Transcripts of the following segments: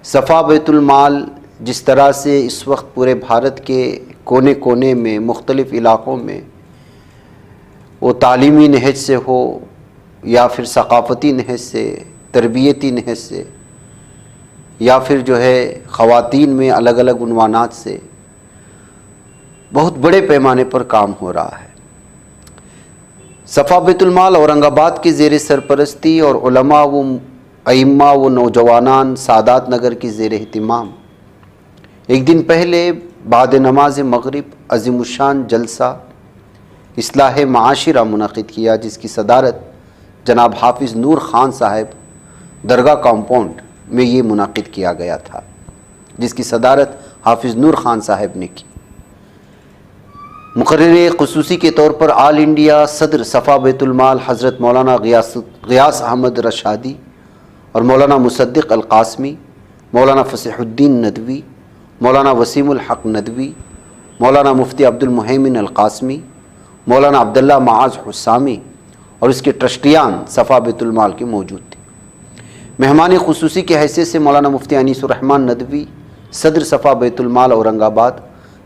صفا بیت المال جس طرح سے اس وقت پورے بھارت کے کونے کونے میں مختلف علاقوں میں وہ تعلیمی نہج سے ہو یا پھر ثقافتی نہج سے، تربیتی نہج سے، یا پھر جو ہے خواتین میں الگ الگ عنوانات سے بہت بڑے پیمانے پر کام ہو رہا ہے۔ صفا بیت المال اورنگ آباد کے زیر سرپرستی اور علماء و ائمہ و نوجوانان سعادت نگر کی زیر اہتمام ایک دن پہلے بعد نماز مغرب عظیم الشان جلسہ اصلاح معاشرہ منعقد کیا، جس کی صدارت جناب حافظ نور خان صاحب درگاہ کمپاؤنڈ میں یہ منعقد کیا گیا تھا، جس کی صدارت حافظ نور خان صاحب نے کی۔ مقرر خصوصی کے طور پر آل انڈیا صدر صفا بیت المال حضرت مولانا غیاث احمد رشادی اور مولانا مصدق القاسمی، مولانا فصیح الدین ندوی، مولانا وسیم الحق ندوی، مولانا مفتی عبد المہیمن القاسمی، مولانا عبداللہ معاذ حسامی اور اس کے ٹرسٹیان صفا بیت المال کے موجود تھے۔ مہمان خصوصی کی حیثیت سے مولانا مفتی انیس الرحمن ندوی صدر صفا بیت المال اورنگ آباد،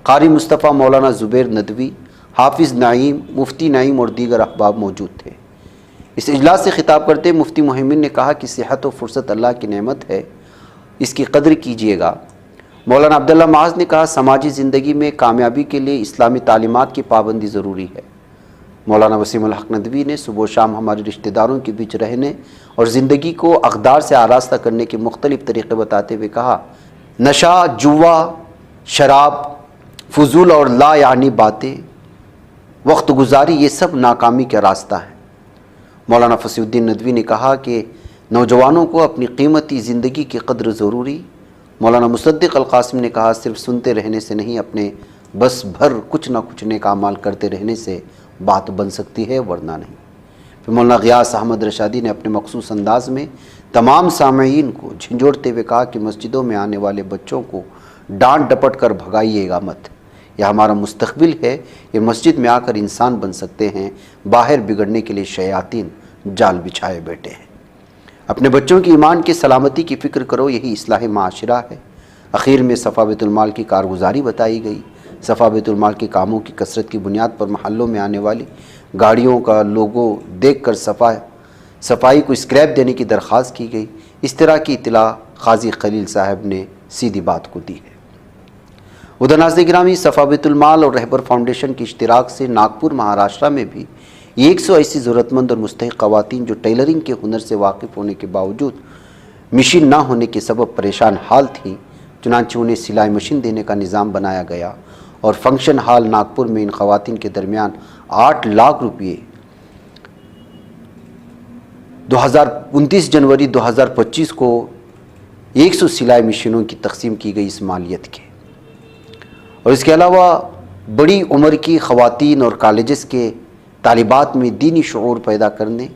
قاری مصطفیٰ مولانا زبیر ندوی، حافظ نعیم، مفتی نعیم اور دیگر احباب موجود تھے۔ اس اجلاس سے خطاب کرتے مفتی مہیمن نے کہا کہ صحت و فرصت اللہ کی نعمت ہے، اس کی قدر کیجیے گا۔ مولانا عبداللہ معاذ نے کہا سماجی زندگی میں کامیابی کے لیے اسلامی تعلیمات کی پابندی ضروری ہے۔ مولانا وسیم الحق ندوی نے صبح و شام ہمارے رشتہ داروں کے بیچ رہنے اور زندگی کو اقدار سے آراستہ کرنے کے مختلف طریقے بتاتے ہوئے کہا نشہ، جوا، شراب، فضول اور لا یعنی باتیں، وقت گزاری، یہ سب ناکامی کا راستہ ہے۔ مولانا فصیح الدین ندوی نے کہا کہ نوجوانوں کو اپنی قیمتی زندگی کی قدر ضروری۔ مولانا مصدق القاسم نے کہا صرف سنتے رہنے سے نہیں، اپنے بس بھر کچھ نہ کچھ نیک اعمال کرتے رہنے سے بات بن سکتی ہے، ورنہ نہیں۔ پھر مولانا غیاث احمد رشادی نے اپنے مخصوص انداز میں تمام سامعین کو جھنجھوڑتے ہوئے کہا کہ مسجدوں میں آنے والے بچوں کو ڈانٹ ڈپٹ کر بھگائیے گا مت، یہ ہمارا مستقبل ہے، یہ مسجد میں آ کر انسان بن سکتے ہیں، باہر بگڑنے کے لیے شیاطین جال بچھائے بیٹھے ہیں۔ اپنے بچوں کی ایمان کی سلامتی کی فکر کرو، یہی اصلاح معاشرہ ہے۔ اخیر میں صفا بیت المال کی کارگزاری بتائی گئی۔ صفا بیت المال کے کاموں کی کثرت کی بنیاد پر محلوں میں آنے والی گاڑیوں کا لوگو دیکھ کر صفائی کو اسکریپ دینے کی درخواست کی گئی۔ اس طرح کی اطلاع قاضی خلیل صاحب نے سیدھی بات کو دی ہے۔ ادھر ناظرین گرامی، صفا بیت المال اور رہبر فاؤنڈیشن کی اشتراک سے ناگپور مہاراشٹرا میں بھی 100 ایسی ضرورت مند اور مستحق خواتین جو ٹیلرنگ کے ہنر سے واقف ہونے کے باوجود مشین نہ ہونے کے سبب پریشان حال تھیں، چنانچہ انہیں سلائی مشین دینے کا نظام بنایا گیا اور فنکشن ہال ناگپور میں ان خواتین کے درمیان 8 لاکھ روپے 29 جنوری 2025 کو 100 سلائی مشینوں کی تقسیم کی گئی اس مالیت کے۔ اور اس کے علاوہ بڑی عمر کی خواتین اور کالجز کے طالبات میں دینی شعور پیدا کرنے،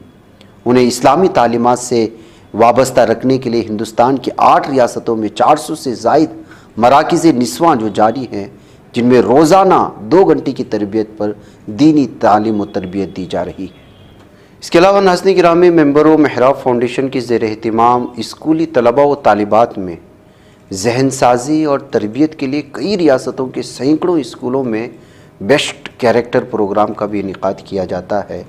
انہیں اسلامی تعلیمات سے وابستہ رکھنے کے لیے ہندوستان کی 8 ریاستوں میں 400 سے زائد مراکز نسواں جو جاری ہیں، جن میں روزانہ 2 گھنٹے کی تربیت پر دینی تعلیم و تربیت دی جا رہی ہے۔ اس کے علاوہ ناظرین گرامی، ممبروں محراب فاؤنڈیشن کی زیر اہتمام اسکولی طلباء و طالبات میں ذہن سازی اور تربیت کے لیے کئی ریاستوں کے سینکڑوں اسکولوں میں بیسٹ کیریکٹر پروگرام کا بھی انعقاد کیا جاتا ہے،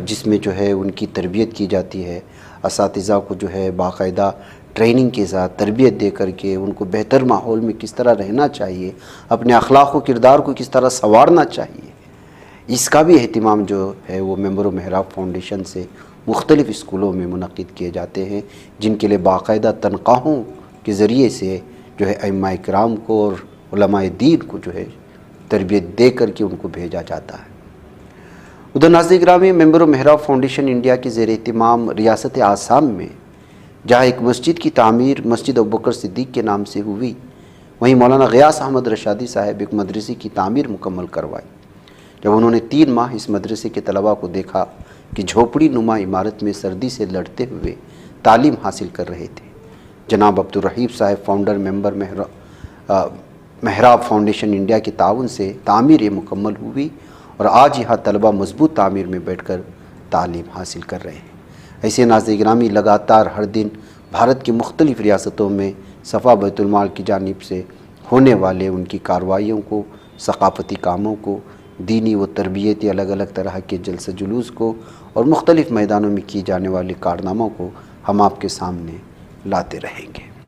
جس میں جو ہے ان کی تربیت کی جاتی ہے، اساتذہ کو جو ہے باقاعدہ ٹریننگ کے ساتھ تربیت دے کر کے ان کو بہتر ماحول میں کس طرح رہنا چاہیے، اپنے اخلاق و کردار کو کس طرح سنوارنا چاہیے، اس کا بھی اہتمام جو ہے وہ ممبر محراب فاؤنڈیشن سے مختلف اسکولوں میں منعقد کیے جاتے ہیں، جن کے لیے باقاعدہ تنخواہوں کے ذریعے سے جو ہے ائمہ کرام کو اور علماء دین کو جو ہے تربیت دے کر کے ان کو بھیجا جاتا ہے۔ ادھر ناظرین گرامی، ممبر محراب فاؤنڈیشن انڈیا کے زیر اہتمام ریاست آسام میں جہاں ایک مسجد کی تعمیر مسجد ابوبکر صدیق کے نام سے ہوئی، وہیں مولانا غیاث احمد رشادی صاحب ایک مدرسے کی تعمیر مکمل کروائی۔ جب انہوں نے 3 ماہ اس مدرسے کے طلباء کو دیکھا کہ جھوپڑی نما عمارت میں سردی سے لڑتے ہوئے تعلیم حاصل کر رہے تھے، جناب عبدالرحیب صاحب فاؤنڈر ممبر محراب فاؤنڈیشن انڈیا کے تعاون سے تعمیر یہ مکمل ہوئی اور آج یہاں طلباء مضبوط تعمیر میں بیٹھ کر تعلیم حاصل کر رہے ہیں۔ ایسے ناظرین گرامی، لگاتار ہر دن بھارت کی مختلف ریاستوں میں صفا بیت المال کی جانب سے ہونے والے ان کی کارروائیوں کو، ثقافتی کاموں کو، دینی و تربیتی الگ الگ طرح کے جلسہ جلوس کو اور مختلف میدانوں میں کی جانے والے کارناموں کو ہم آپ کے سامنے لاتے رہیں گے۔